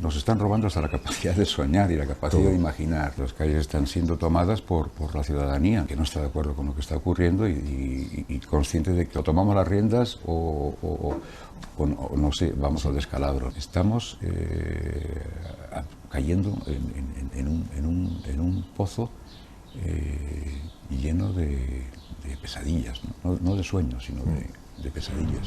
nos están robando hasta la capacidad de soñar y la capacidad de imaginar. Las calles están siendo tomadas por la ciudadanía, que no está de acuerdo con lo que está ocurriendo y consciente de que o tomamos las riendas o no sé, vamos al descalabro. Estamos cayendo en un pozo lleno de pesadillas, no de sueños, sino de pesadillas.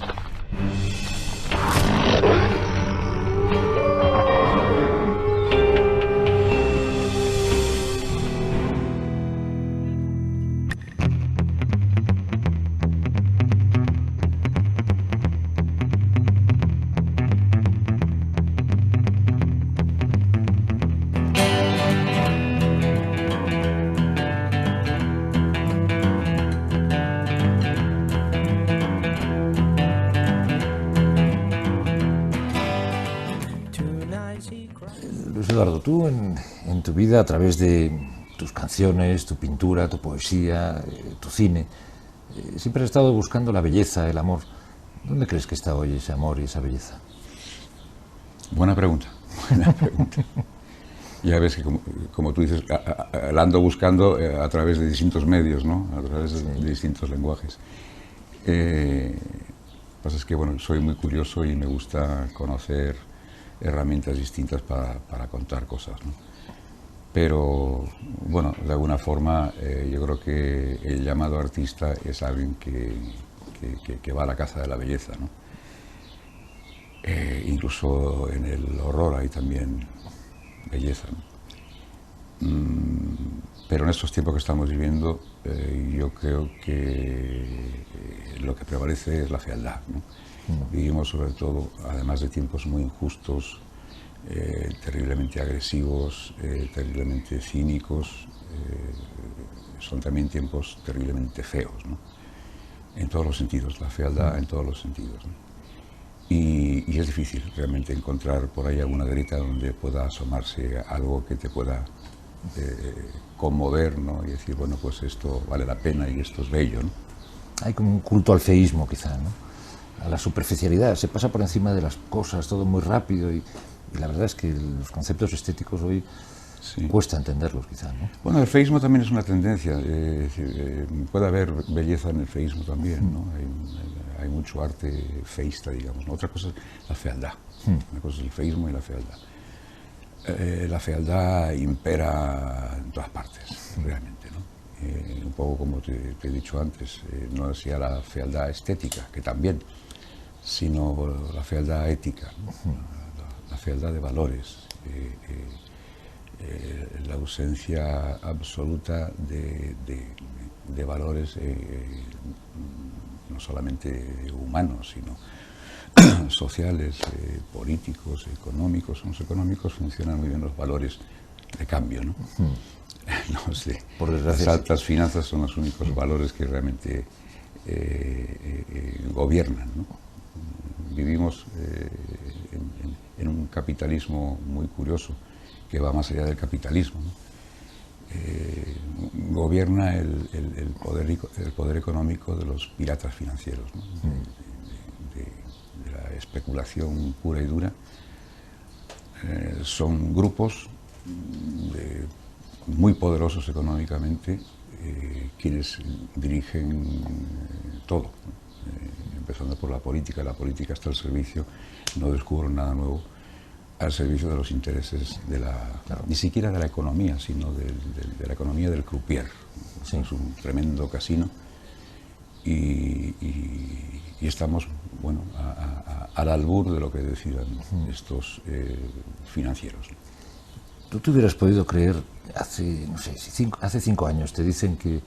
Luis Eduardo, tú en tu vida, a través de tus canciones, tu pintura, tu poesía, tu cine, siempre has estado buscando la belleza, el amor. ¿Dónde crees que está hoy ese amor y esa belleza? Buena pregunta, buena pregunta. Ya ves que, como tú dices, la ando buscando a través de distintos medios, ¿no? A través de distintos lenguajes. Lo que pasa es que, bueno, soy muy curioso y me gusta conocer herramientas distintas para contar cosas, ¿no? Pero, bueno, de alguna forma yo creo que el llamado artista es alguien que va a la caza de la belleza, ¿no? Incluso en el horror hay también belleza, ¿no? Pero en estos tiempos que estamos viviendo yo creo que lo que prevalece es la fealdad, ¿no? Vivimos sobre todo, además de tiempos muy injustos, terriblemente agresivos, terriblemente cínicos, son también tiempos terriblemente feos, ¿no? En todos los sentidos, la fealdad en todos los sentidos, ¿no? Y es difícil realmente encontrar por ahí alguna grieta donde pueda asomarse algo que te pueda conmover, ¿no? Y decir, bueno, pues esto vale la pena y esto es bello, ¿no? Hay como un culto al feísmo, quizá, ¿no? A la superficialidad, se pasa por encima de las cosas, todo muy rápido y la verdad es que los conceptos estéticos hoy cuesta entenderlos, quizá, ¿no? Bueno, el feísmo también es una tendencia, puede haber belleza en el feísmo también, ¿no? Hay mucho arte feísta, digamos, ¿no? Otra cosa es la fealdad, una cosa es el feísmo y la fealdad. La fealdad impera en todas partes, realmente, ¿no? Un poco como te he dicho antes, no es ya la fealdad estética, que también, sino la fealdad ética, ¿no? La fealdad de valores, la ausencia absoluta de valores no solamente humanos, sino sociales, políticos, económicos. En los económicos funcionan muy bien los valores de cambio, ¿no? No sé, por desgracia, las altas finanzas son los únicos valores que realmente gobiernan, ¿no? Vivimos en un capitalismo muy curioso que va más allá del capitalismo, ¿no? Gobierna el poder económico de los piratas financieros, ¿no? De la especulación pura y dura. Son grupos muy poderosos económicamente quienes dirigen todo, ¿no? Empezando por la política está al servicio, no descubro nada nuevo, al servicio de los intereses de ni siquiera de la economía, sino de la economía del croupier. Sí. Es un tremendo casino y estamos, bueno, al albur de lo que decidan estos financieros. ¿Tú te hubieras podido creer hace, no sé, hace 5 años te dicen que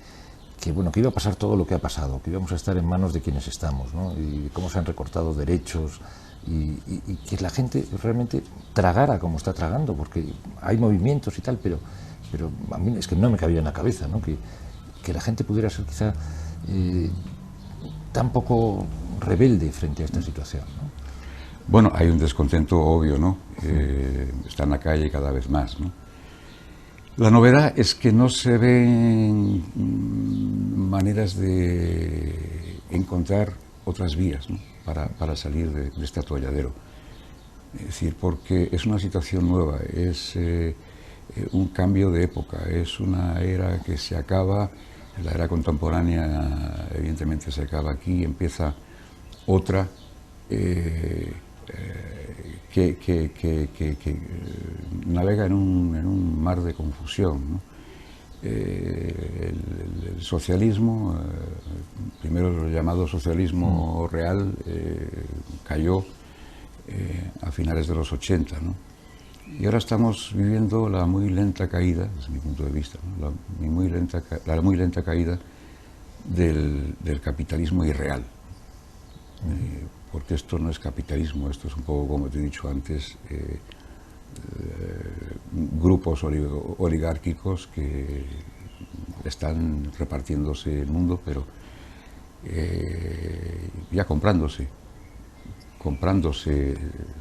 iba a pasar todo lo que ha pasado, que íbamos a estar en manos de quienes estamos, ¿no? Y cómo se han recortado derechos y que la gente realmente tragara como está tragando, porque hay movimientos y tal, pero a mí es que no me cabía en la cabeza, ¿no? Que la gente pudiera ser quizá tan poco rebelde frente a esta situación, ¿no? Bueno, hay un descontento obvio, ¿no? Está en la calle cada vez más, ¿no? La novedad es que no se ven maneras de encontrar otras vías, ¿no? para salir de este atolladero. Es decir, porque es una situación nueva, es un cambio de época, es una era que se acaba, la era contemporánea evidentemente se acaba aquí, empieza otra que navega en un mar de confusión, ¿no? El socialismo, primero el llamado socialismo real, cayó a finales de los 80, ¿no? Y ahora estamos viviendo la muy lenta caída, desde mi punto de vista, ¿no? la muy lenta caída del capitalismo irreal. Porque esto no es capitalismo, esto es un poco, como te he dicho antes, grupos oligárquicos que están repartiéndose el mundo, pero ya comprándose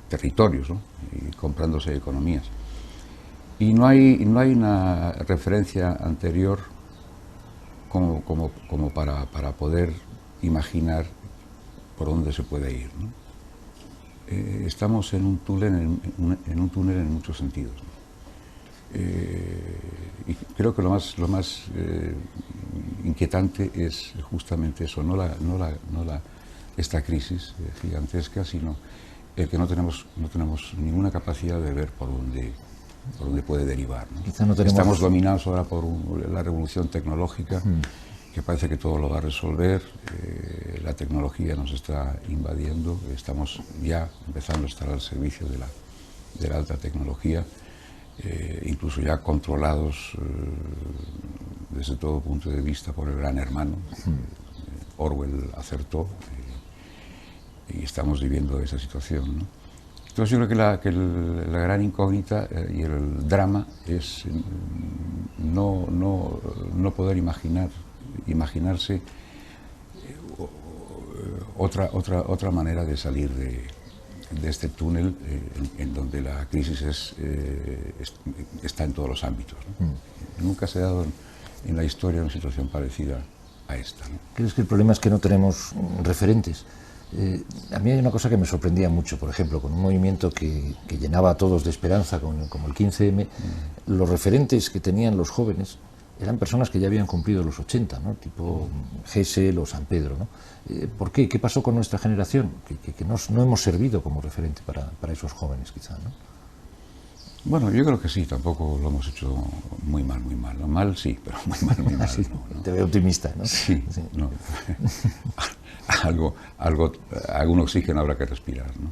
territorios, ¿no? Y comprándose economías. Y no hay una referencia anterior como para poder imaginar por dónde se puede ir, ¿no? Estamos en un túnel en muchos sentidos, ¿no? Y creo que lo más inquietante es justamente eso, no esta crisis gigantesca, sino el que no tenemos ninguna capacidad de ver por dónde puede derivar, ¿no? Quizá no tenemos... Estamos dominados ahora por la revolución tecnológica, que parece que todo lo va a resolver. La tecnología nos está invadiendo, estamos ya empezando a estar al servicio de la alta tecnología, incluso ya controlados desde todo punto de vista por el gran hermano. Orwell acertó, y estamos viviendo esa situación, ¿no? Entonces yo creo que la gran incógnita y el drama es no poder imaginarse otra manera de salir de este túnel en donde la crisis está en todos los ámbitos, ¿no? Nunca se ha dado en la historia una situación parecida a esta, ¿no? ¿Crees que el problema es que no tenemos referentes? A mí hay una cosa que me sorprendía mucho, por ejemplo, con un movimiento que llenaba a todos de esperanza, como el 15M, los referentes que tenían los jóvenes eran personas que ya habían cumplido los 80, ¿no? Tipo Gesell o San Pedro, ¿no? ¿Por qué? ¿Qué pasó con nuestra generación? Que no hemos servido como referente para esos jóvenes, quizá, ¿no? Bueno, yo creo que sí, tampoco lo hemos hecho muy mal, muy mal. No, mal sí, pero muy mal, muy mal. Sí, ¿no? Te veo optimista, ¿no? Sí, sí. No. Algún oxígeno habrá que respirar, ¿no?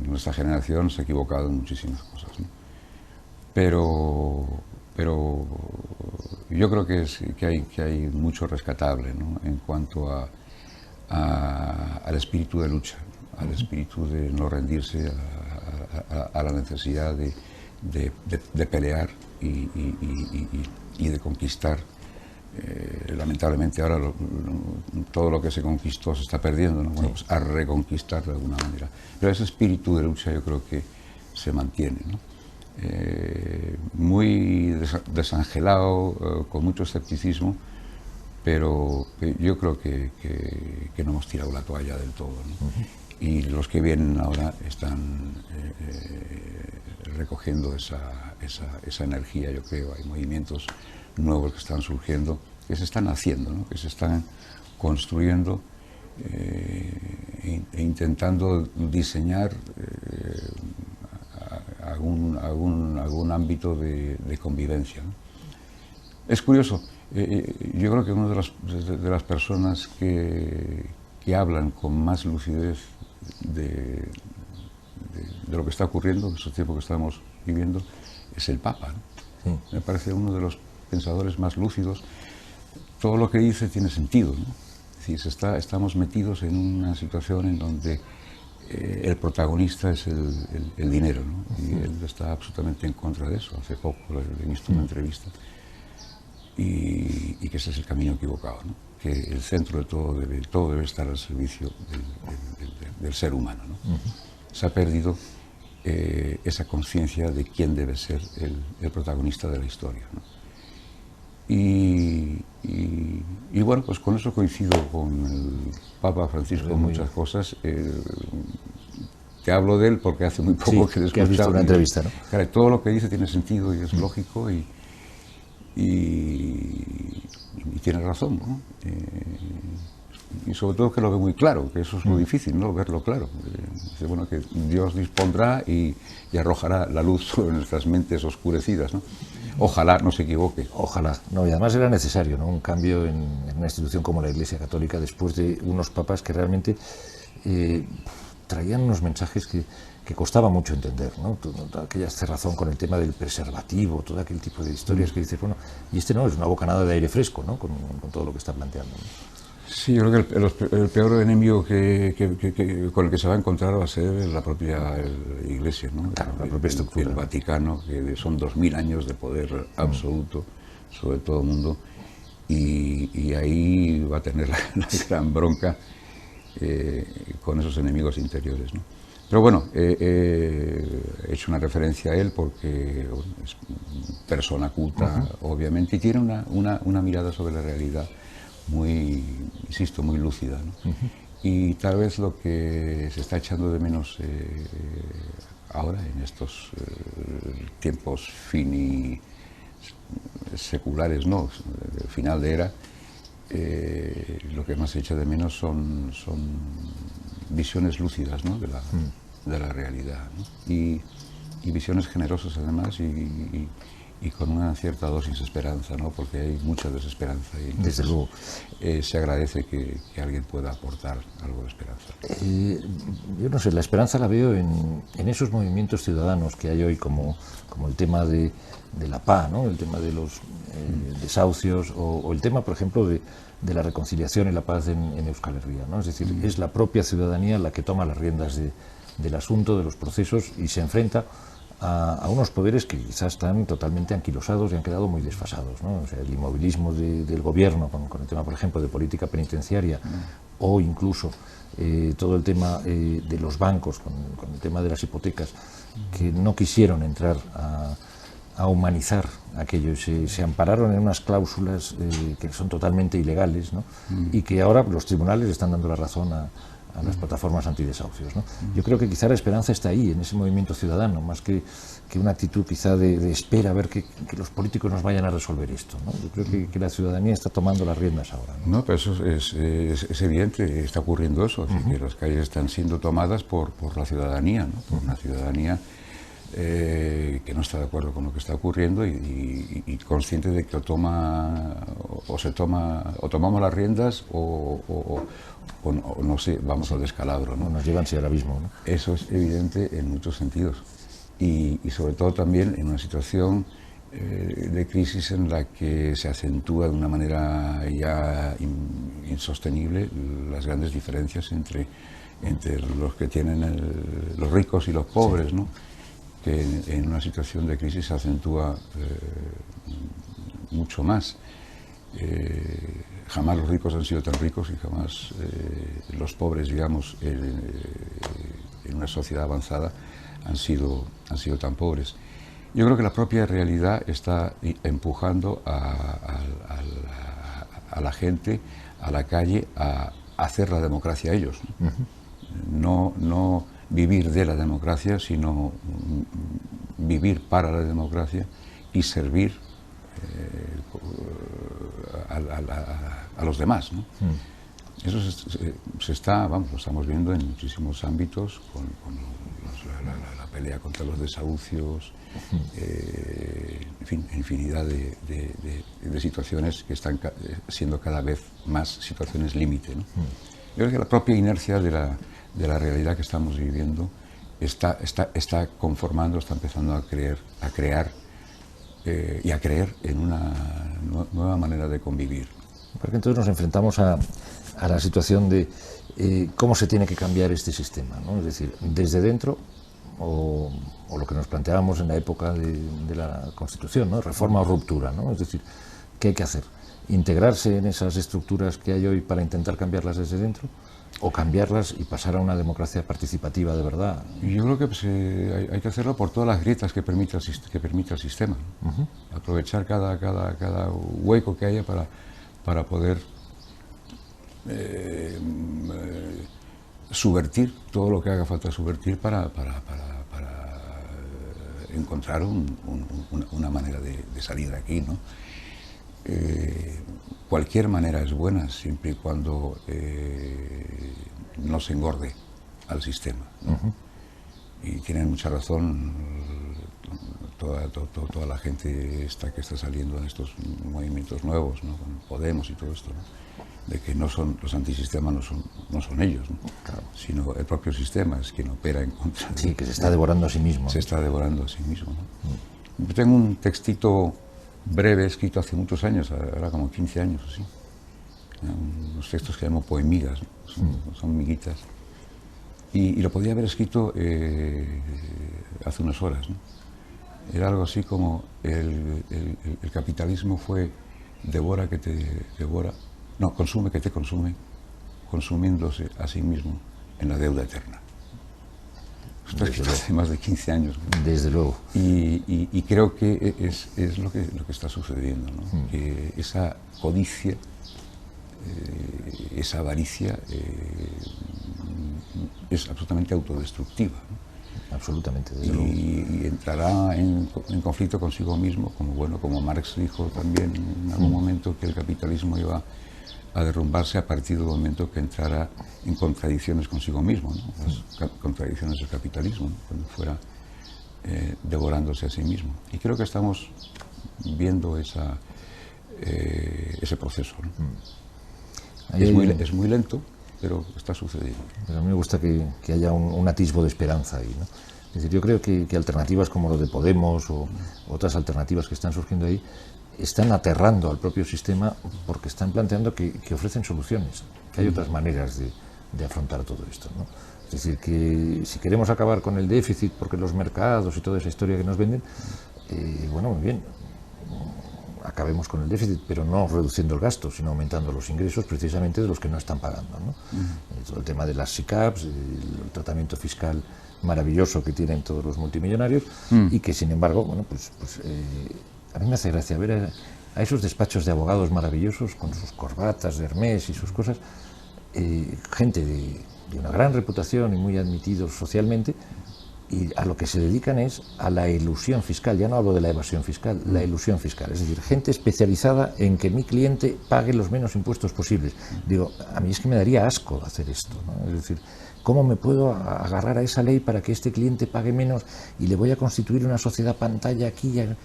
Nuestra generación se ha equivocado en muchísimas cosas, ¿no? Pero yo creo que hay mucho rescatable, ¿no? En cuanto al espíritu de lucha, al espíritu de no rendirse, a la necesidad de pelear y de conquistar. Lamentablemente ahora todo lo que se conquistó se está perdiendo, ¿no? Bueno, pues a reconquistar de alguna manera. Pero ese espíritu de lucha yo creo que se mantiene, ¿no? Muy desangelado, con mucho escepticismo, pero yo creo que no hemos tirado la toalla del todo, ¿no? Y los que vienen ahora están recogiendo esa energía, yo creo. Hay movimientos nuevos que están surgiendo, que se están haciendo, ¿no? Que se están construyendo e intentando diseñar algún ámbito de convivencia, ¿no? Es curioso, yo creo que una de las personas que hablan con más lucidez de lo que está ocurriendo, en estos tiempos que estamos viviendo, es el Papa, ¿no? Sí. Me parece uno de los pensadores más lúcidos. Todo lo que dice tiene sentido, ¿no? Es decir, estamos metidos en una situación en donde el protagonista es el dinero, ¿no? Y él está absolutamente en contra de eso. Hace poco le he visto una entrevista y que ese es el camino equivocado, ¿no? Que el centro de todo debe estar al servicio del ser humano, ¿no? Se ha perdido esa conciencia de quién debe ser el protagonista de la historia, ¿no? Y bueno, pues con eso coincido con el Papa Francisco en muchas cosas. te hablo de él porque hace muy poco Sí, que le he que has visto escuchado. una entrevista, ¿no? Claro, todo lo que dice tiene sentido y es lógico y tiene razón, ¿no? Y sobre todo que lo ve muy claro, que eso es lo difícil, ¿no? Verlo claro. Dice, bueno, que Dios dispondrá y arrojará la luz sobre nuestras mentes oscurecidas, ¿no? Ojalá no se equivoque. Ojalá. No, y además era necesario, ¿no? Un cambio en una institución como la Iglesia Católica después de unos papas que realmente traían unos mensajes que costaba mucho entender, ¿no? Toda aquella cerrazón con el tema del preservativo, todo aquel tipo de historias que dices, bueno, y este no, es una bocanada de aire fresco, ¿no? Con todo lo que está planteando, ¿no? Sí, yo creo que el peor enemigo con el que se va a encontrar va a ser la propia Iglesia, ¿no? Claro, la propia estructura. El Vaticano, que son 2000 años de poder absoluto sobre todo el mundo, y ahí va a tener la gran bronca con esos enemigos interiores, ¿no? Pero bueno, he hecho una referencia a él porque bueno, es persona culta, obviamente, y tiene una mirada sobre la realidad muy, insisto, muy lúcida, ¿no? Y tal vez lo que se está echando de menos ahora, en estos tiempos seculares, ¿no? Final de era, lo que más se echa de menos son visiones lúcidas, ¿no? de la realidad, ¿no? Y visiones generosas además y con una cierta dosis de esperanza, ¿no? Porque hay mucha desesperanza y entonces, Desde luego. Se agradece que alguien pueda aportar algo de esperanza. Yo no sé, la esperanza la veo en esos movimientos ciudadanos que hay hoy, como el tema de la paz, ¿no? El tema de los desahucios o el tema, por ejemplo, de la reconciliación y la paz en Euskal Herria, ¿no? Es decir, es la propia ciudadanía la que toma las riendas del asunto, de los procesos y se enfrenta a unos poderes que quizás están totalmente anquilosados y han quedado muy desfasados, ¿no? O sea, el inmovilismo del gobierno con el tema, por ejemplo, de política penitenciaria o incluso todo el tema de los bancos con el tema de las hipotecas, que no quisieron entrar a humanizar aquello, se ampararon en unas cláusulas que son totalmente ilegales, ¿no? Y que ahora los tribunales están dando la razón a las plataformas antidesahucios, ¿no? Yo creo que quizá la esperanza está ahí, en ese movimiento ciudadano, más que una actitud quizá de espera a ver que los políticos nos vayan a resolver esto, ¿no? Yo creo que la ciudadanía está tomando las riendas ahora, ¿no? No, pero eso es evidente, está ocurriendo eso, así que las calles están siendo tomadas por la ciudadanía, ¿no? Por una ciudadanía que no está de acuerdo con lo que está ocurriendo y consciente de que o tomamos las riendas o no sé, vamos al descalabro, ¿no? Nos llevan hacia el abismo, ¿no? Eso es evidente en muchos sentidos y sobre todo también en una situación de crisis en la que se acentúa de una manera ya insostenible las grandes diferencias entre los que tienen los ricos y los pobres, ¿no? Que en una situación de crisis se acentúa mucho más. Jamás los ricos han sido tan ricos y jamás los pobres, digamos, en una sociedad avanzada han sido tan pobres. Yo creo que la propia realidad está empujando a la gente, a la calle, a hacer la democracia ellos, ¿no? No vivir de la democracia, sino vivir para la democracia y servir a los demás, ¿no? Eso se está, vamos, lo estamos viendo en muchísimos ámbitos, con la pelea contra los desahucios, en fin, infinidad de situaciones que están siendo cada vez más situaciones límite, ¿no? Yo creo que la propia inercia de la realidad que estamos viviendo está conformando, está empezando a crear y a creer en una nueva manera de convivir. Porque entonces nos enfrentamos a la situación de cómo se tiene que cambiar este sistema, ¿no? Es decir, desde dentro, o lo que nos planteábamos en la época de la Constitución, ¿no? Reforma o ruptura, ¿no? Es decir, ¿qué hay que hacer? ¿Integrarse en esas estructuras que hay hoy para intentar cambiarlas desde dentro? ¿O cambiarlas y pasar a una democracia participativa de verdad? Yo creo que hay que hacerlo por todas las grietas que permita el sistema. Aprovechar cada hueco que haya para poder subvertir todo lo que haga falta subvertir para encontrar una manera de salir de aquí, ¿no? Cualquier manera es buena siempre y cuando no se engorde al sistema, ¿no? Y tienen mucha razón toda la gente que está saliendo en estos movimientos nuevos, ¿no? Con Podemos y todo esto, ¿no? De que no son los antisistemas, no son ellos, ¿no? Claro. Sino el propio sistema es quien opera en contra de... Sí, que se está devorando a sí mismo. Se está devorando a sí mismo, ¿no? Yo tengo un textito breve escrito hace muchos años, ahora como 15 años así, unos textos que llamo poemigas, ¿no? Son miguitas, y lo podía haber escrito hace unas horas, ¿no? Era algo así como el capitalismo fue devora que te devora, no, consume que te consume, consumiéndose a sí mismo en la deuda eterna. Esto es hace más de 15 años, ¿no? Desde luego. Y creo que es lo que está sucediendo, ¿no? Que esa codicia, esa avaricia es absolutamente autodestructiva, ¿no? Absolutamente, desde luego. Y entrará en conflicto consigo mismo, como Marx dijo también en algún momento, que el capitalismo iba a derrumbarse a partir del momento que entrara en contradicciones consigo mismo, ¿no? Las contradicciones del capitalismo, ¿no? Cuando fuera devorándose a sí mismo. Y creo que estamos viendo ese proceso, ¿no? Es muy lento, pero está sucediendo. Pero a mí me gusta que haya un atisbo de esperanza ahí, ¿no? Es decir, yo creo que alternativas como lo de Podemos o otras alternativas que están surgiendo ahí están aterrando al propio sistema porque están planteando que ofrecen soluciones, que hay otras maneras de afrontar todo esto, ¿no? Es decir, que si queremos acabar con el déficit porque los mercados y toda esa historia que nos venden, bueno, muy bien, acabemos con el déficit, pero no reduciendo el gasto, sino aumentando los ingresos precisamente de los que no están pagando, ¿no? Todo el tema de las SICAPs, el tratamiento fiscal maravilloso que tienen todos los multimillonarios y que, sin embargo, bueno, pues a mí me hace gracia ver a esos despachos de abogados maravillosos con sus corbatas de Hermès y sus cosas, gente de una gran reputación y muy admitidos socialmente, y a lo que se dedican es a la elusión fiscal. Ya no hablo de la evasión fiscal, la elusión fiscal, es decir, gente especializada en que mi cliente pague los menos impuestos posibles. Digo, a mí es que me daría asco hacer esto, ¿no? Es decir, ¿cómo me puedo agarrar a esa ley para que este cliente pague menos y le voy a constituir una sociedad pantalla aquí? A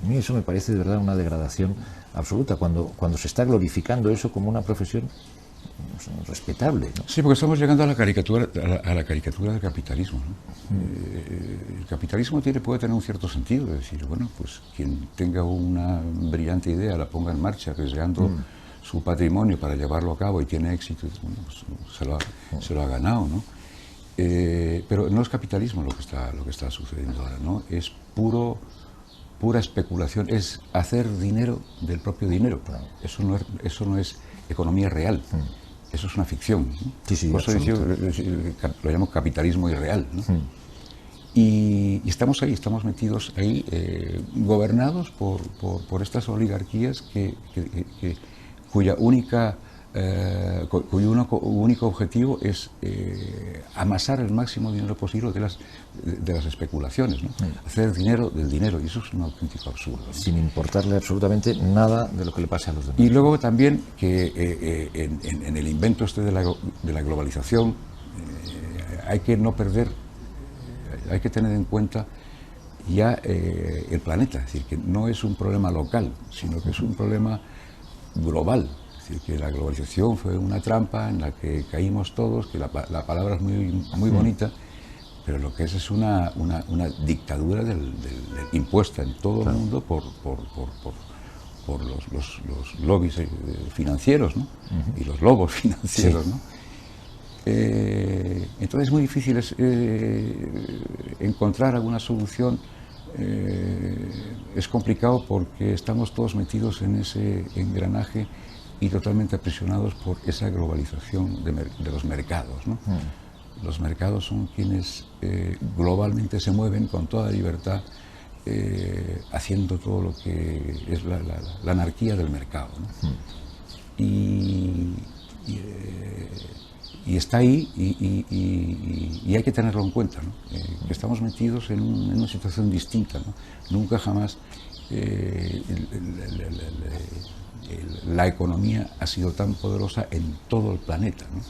mí eso me parece de verdad una degradación absoluta, cuando se está glorificando eso como una profesión respetable, ¿no? Sí, porque estamos llegando a la caricatura del capitalismo, ¿no? El capitalismo puede tener un cierto sentido, es decir, bueno, pues quien tenga una brillante idea la ponga en marcha, arriesgando su patrimonio para llevarlo a cabo y tiene éxito, bueno, pues se lo ha ganado, ¿no? Pero no es capitalismo lo que está sucediendo ahora, ¿no? Es pura especulación, es hacer dinero del propio dinero. Eso no es economía real. Eso es una ficción, ¿no? Sí, por eso lo llamo capitalismo irreal, ¿no? Y estamos metidos ahí, gobernados por estas oligarquías cuyo único objetivo es amasar el máximo dinero posible de las especulaciones, ¿no? Hacer dinero del dinero, y eso es un auténtico absurdo, ¿no? Sin importarle absolutamente nada de lo que le pase a los demás. Y luego también que en el invento este de la globalización hay que no perder, hay que tener en cuenta ya el planeta, es decir, que no es un problema local, sino que es un problema global. Es decir, que la globalización fue una trampa en la que caímos todos, que la palabra es muy bonita, pero lo que es una dictadura impuesta en todo el mundo por los lobbies financieros, ¿no? Y los lobos financieros, ¿no? Entonces es muy difícil encontrar alguna solución. Es complicado porque estamos todos metidos en ese engranaje y totalmente aprisionados por esa globalización de los mercados, ¿no? Los mercados son quienes globalmente se mueven con toda libertad, haciendo todo lo que es la anarquía del mercado, ¿no? Y y está ahí y hay que tenerlo en cuenta, ¿no? Que estamos metidos en una situación distinta, ¿no? Nunca jamás la economía ha sido tan poderosa en todo el planeta, ¿no?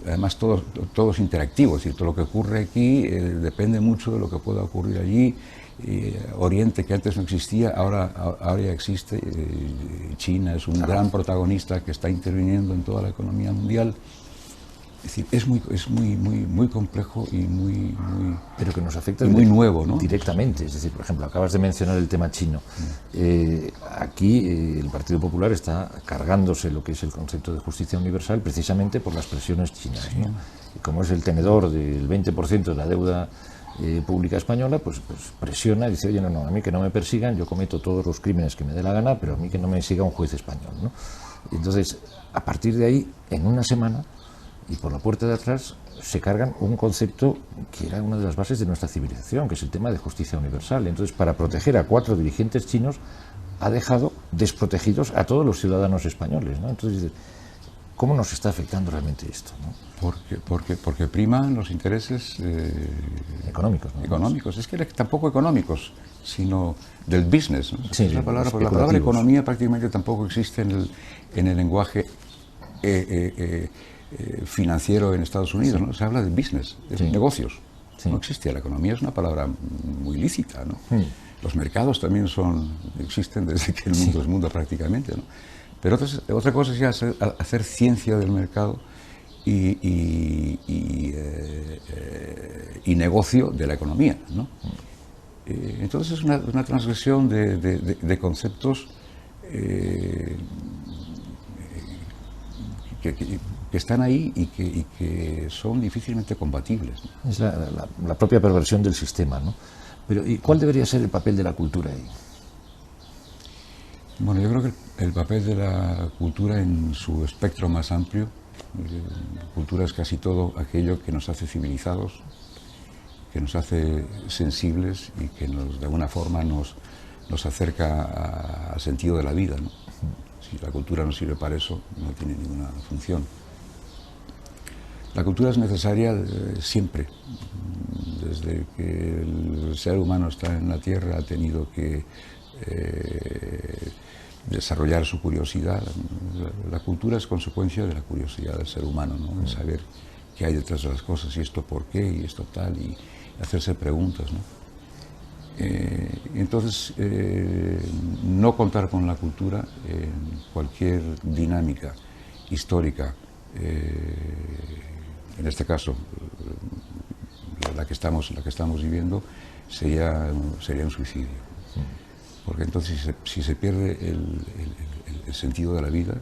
Además todo es interactivo, es decir, todo lo que ocurre aquí depende mucho de lo que pueda ocurrir allí. Oriente, que antes no existía, ahora ya existe. China es un gran protagonista que está interviniendo en toda la economía mundial. Es decir, es muy complejo y muy pero que nos afecta muy nuevo, ¿no? Directamente. Es decir, por ejemplo, acabas de mencionar el tema chino. Aquí el Partido Popular está cargándose lo que es el concepto de justicia universal precisamente por las presiones chinas, ¿no? Y como es el tenedor del 20% de la deuda pública española, pues presiona y dice, oye, no, a mí que no me persigan, yo cometo todos los crímenes que me dé la gana, pero a mí que no me siga un juez español, ¿no? Entonces, a partir de ahí, en una semana, y por la puerta de atrás, se cargan un concepto que era una de las bases de nuestra civilización, que es el tema de justicia universal. Entonces, para proteger a 4 dirigentes chinos, ha dejado desprotegidos a todos los ciudadanos españoles, ¿no? Entonces, ¿cómo nos está afectando realmente esto, ¿no? Porque priman los intereses económicos, ¿no? Económicos, es que tampoco económicos, sino del business, ¿no? Sí, la palabra economía prácticamente tampoco existe en el lenguaje financiero en Estados Unidos, ¿no? Se habla de business, de negocios. No existe, la economía es una palabra muy lícita, ¿no? Los mercados también existen desde que el mundo es mundo prácticamente, ¿no? Pero otra cosa es ya hacer ciencia del mercado y negocio de la economía, ¿no? Entonces es una transgresión de conceptos que están ahí y que son difícilmente compatibles, ¿no? Es la propia perversión del sistema, ¿no? Pero ¿y cuál debería ser el papel de la cultura ahí? Bueno, yo creo que el papel de la cultura en su espectro más amplio, cultura es casi todo aquello que nos hace civilizados, que nos hace sensibles y que de alguna forma nos acerca al sentido de la vida, ¿no? Si la cultura no sirve para eso, no tiene ninguna función. La cultura es necesaria siempre. Desde que el ser humano está en la Tierra ha tenido que desarrollar su curiosidad. La cultura es consecuencia de la curiosidad del ser humano, ¿no? De saber qué hay detrás de las cosas, y esto por qué, y esto tal, y hacerse preguntas, ¿no? Entonces, no contar con la cultura en cualquier dinámica histórica, en este caso la que estamos viviendo, sería un suicidio. Porque entonces si se pierde el sentido de la vida,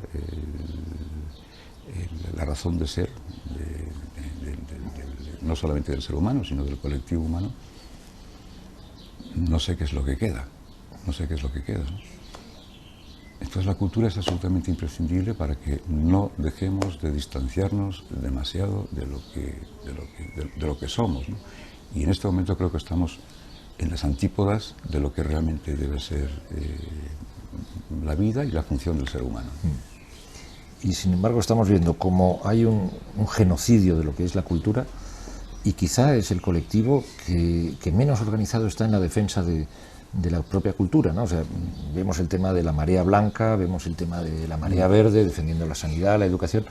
la razón de ser, no solamente del ser humano, sino del colectivo humano, no sé qué es lo que queda, ¿no? Entonces la cultura es absolutamente imprescindible para que no dejemos de distanciarnos demasiado de lo que somos, ¿no? Y en este momento creo que estamos en las antípodas de lo que realmente debe ser la vida y la función del ser humano. Y sin embargo estamos viendo como hay un genocidio de lo que es la cultura, y quizá es el colectivo que menos organizado está en la defensa de la propia cultura, ¿no? O sea, vemos el tema de la marea blanca, vemos el tema de la marea verde, defendiendo la sanidad, la educación,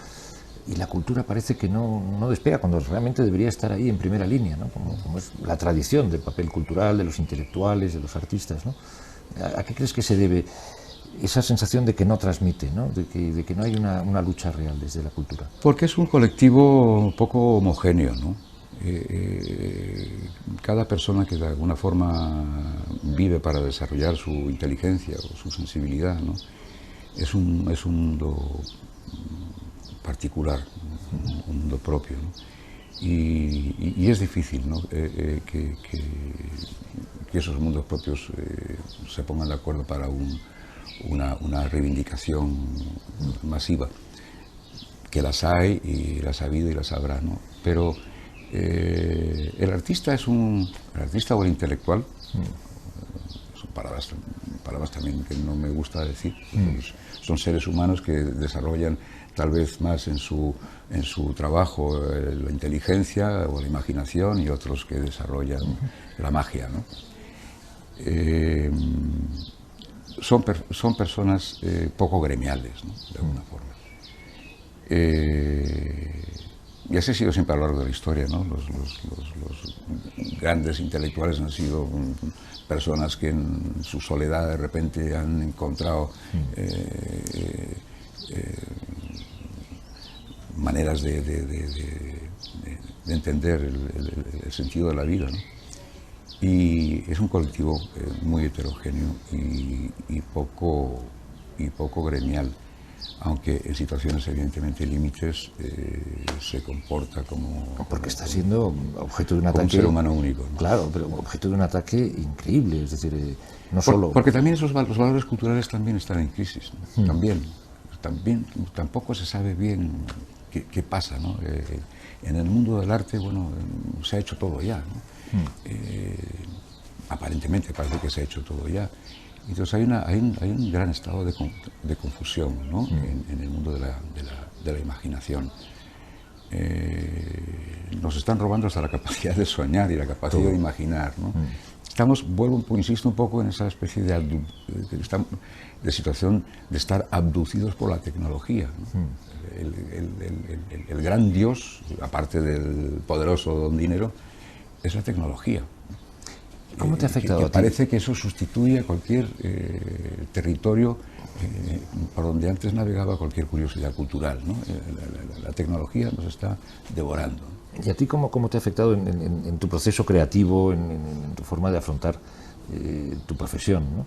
y la cultura parece que no despega, cuando realmente debería estar ahí en primera línea, ¿no? Como es la tradición del papel cultural, de los intelectuales, de los artistas, ¿no? ¿A qué crees que se debe esa sensación de que no transmite, ¿no? De que no hay una lucha real desde la cultura? Porque es un colectivo poco homogéneo, ¿no? Cada persona que de alguna forma vive para desarrollar su inteligencia o su sensibilidad, ¿no? es un mundo particular, un mundo propio, ¿no? Y es difícil, ¿no? que esos mundos propios se pongan de acuerdo para una reivindicación masiva, que las hay y las ha habido y las habrá, ¿no? Pero el artista o el intelectual, son palabras palabras también que no me gusta decir, pues son seres humanos que desarrollan tal vez más en su trabajo la inteligencia o la imaginación, y otros que desarrollan la magia, ¿no? Son personas poco gremiales, ¿no? De alguna forma. Y así ha sido siempre a lo largo de la historia, ¿no? Los grandes intelectuales han sido personas que en su soledad de repente han encontrado maneras de entender el sentido de la vida, ¿no? Y es un colectivo muy heterogéneo y poco gremial, aunque en situaciones evidentemente límites se comporta como... Porque está siendo objeto de un ataque... un ser humano único, ¿no? Claro, pero objeto de un ataque increíble, es decir, no solo... Porque también los valores culturales también están en crisis, ¿no? También, tampoco se sabe bien qué pasa, ¿no? En el mundo del arte, bueno, se ha hecho todo ya, ¿no? Aparentemente parece que se ha hecho todo ya. Entonces hay un gran estado de confusión, ¿no? En el mundo de la imaginación. Nos están robando hasta la capacidad de soñar y la capacidad de imaginar, ¿no? Insisto un poco en esa especie de situación de estar abducidos por la tecnología, ¿no? El gran Dios, aparte del poderoso don dinero, es la tecnología. ¿Cómo te ha afectado a ti? Parece que eso sustituye cualquier territorio por donde antes navegaba cualquier curiosidad cultural, ¿no? La tecnología nos está devorando. ¿Y a ti cómo te ha afectado en tu proceso creativo, en tu forma de afrontar tu profesión, ¿no?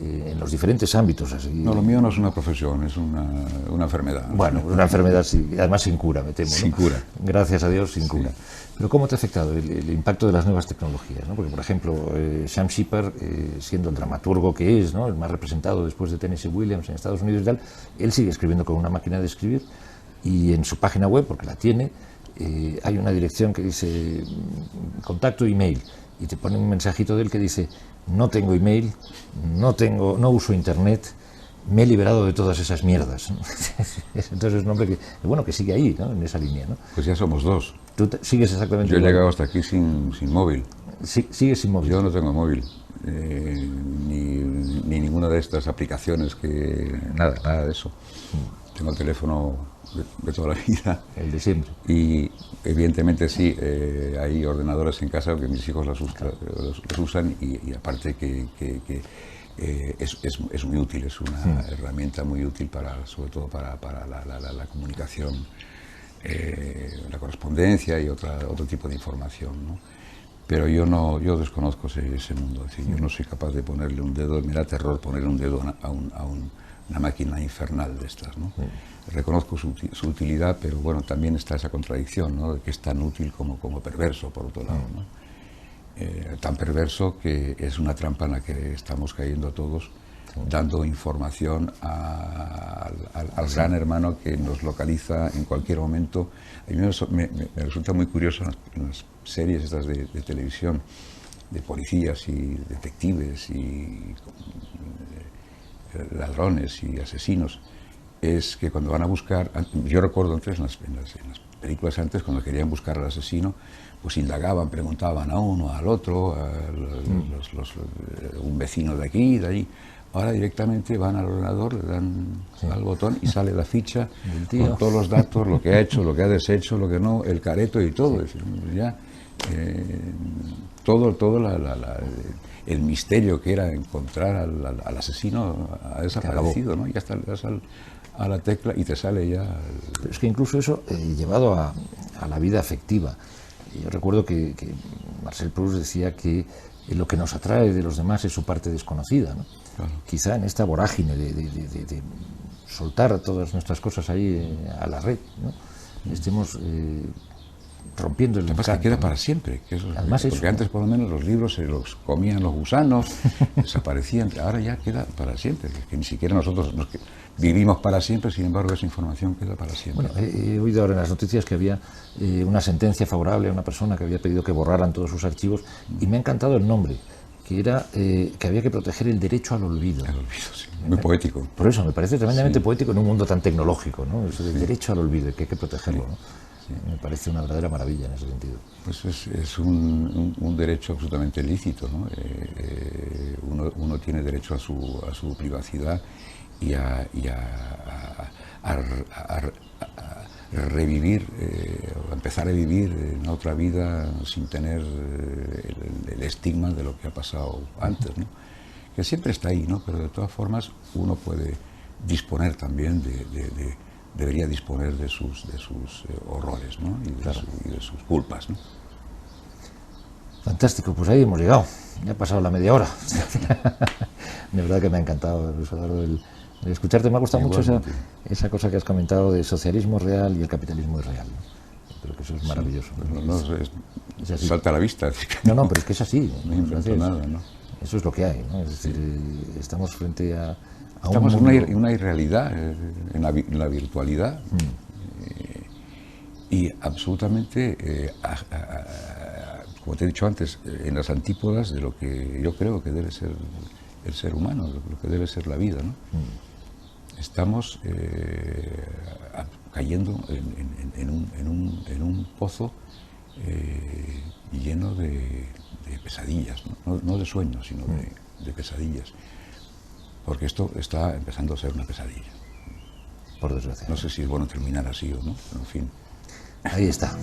En los diferentes ámbitos? Así. No, lo mío no es una profesión, es una enfermedad. Bueno, una enfermedad, sí, además sin cura, me temo, ¿no? Sin cura. Gracias a Dios, sin cura. Pero ¿cómo te ha afectado el impacto de las nuevas tecnologías, ¿no? Porque, por ejemplo, Sam Shepard, siendo el dramaturgo que es, ¿no? El más representado después de Tennessee Williams en Estados Unidos y tal, él sigue escribiendo con una máquina de escribir, y en su página web, porque la tiene, hay una dirección que dice contacto email, y te pone un mensajito de él que dice: no tengo email, no uso internet, me he liberado de todas esas mierdas, ¿no? Entonces es un hombre que sigue ahí, ¿no? En esa línea, ¿no? Pues ya somos dos. Tú sigues exactamente Yo he igual. llegado hasta aquí sin móvil. Sigues sin móvil. Yo no tengo móvil, ni ninguna de estas aplicaciones nada de eso. Tengo el teléfono de toda la vida. El de siempre. Y evidentemente sí, hay ordenadores en casa que mis hijos los usan, y aparte que es muy útil, es una herramienta muy útil sobre todo para la comunicación, la correspondencia y otro tipo de información, ¿no? Pero yo desconozco ese mundo, es decir, yo no soy capaz de ponerle un dedo, me da terror ponerle un dedo a una máquina infernal de estas, ¿no? Reconozco su utilidad, pero bueno, también está esa contradicción, ¿no? De que es tan útil como perverso, por otro lado, ¿no? Tan perverso que es una trampa en la que estamos cayendo todos, dando información al gran hermano que nos localiza en cualquier momento. A mí me resulta muy curioso en las series estas de televisión, de policías y detectives y ladrones y asesinos, es que cuando van a buscar, yo recuerdo antes en las películas antes, cuando querían buscar al asesino, pues indagaban, preguntaban a uno, al otro, un vecino de aquí, de allí. Ahora directamente van al ordenador, le dan al botón y sale la ficha con todos los datos, lo que ha hecho, lo que ha deshecho, lo que no, el careto y todo. Es decir, ya, todo el misterio que era encontrar al asesino ha desaparecido, ¿no? Ya está, le das a la tecla y te sale ya... Pero es que incluso eso, llevado a la vida afectiva. Yo recuerdo que Marcel Proust decía que lo que nos atrae de los demás es su parte desconocida, ¿no? Claro. Quizá en esta vorágine de soltar todas nuestras cosas ahí a la red, ¿no? Estemos rompiendo el encanto, que queda para siempre, que eso, además porque eso, antes por lo menos los libros se los comían los gusanos, desaparecían, ahora ya queda para siempre, que ni siquiera nosotros vivimos para siempre, sin embargo esa información queda para siempre. Bueno, he oído ahora en las noticias que había una sentencia favorable a una persona que había pedido que borraran todos sus archivos, y me ha encantado el nombre, que era que había que proteger el derecho al olvido. El olvido, sí. Muy poético. Por eso, me parece tremendamente poético en un mundo tan tecnológico, ¿no? Eso del derecho al olvido, que hay que protegerlo, ¿no? Me parece una verdadera maravilla en ese sentido. Pues es un derecho absolutamente lícito, ¿no? Uno tiene derecho a su privacidad y a revivir, a empezar a vivir en otra vida sin tener el estigma de lo que ha pasado antes, ¿no? Que siempre está ahí, ¿no? Pero de todas formas uno puede disponer también debería disponer de sus horrores, ¿no? Y de sus culpas, ¿no? Fantástico, pues ahí hemos llegado. Ya ha pasado la media hora. De verdad que me ha encantado, Luis Eduardo, el escucharte. Me ha gustado mucho esa cosa que has comentado de socialismo real y el capitalismo irreal, ¿no? Creo que eso es maravilloso. Es así. Salta a la vista. No, pero es que es así. No invento nada, ¿no? Eso es lo que hay, ¿no? Es decir, estamos frente a estamos en una irrealidad, en la virtualidad, y absolutamente, como te he dicho antes, en las antípodas de lo que yo creo que debe ser el ser humano, lo que debe ser la vida, ¿no? Estamos cayendo en un pozo lleno de pesadillas, no de sueños, sino de pesadillas. Porque esto está empezando a ser una pesadilla. Por desgracia. No sé si es bueno terminar así o no, pero en fin. Ahí está.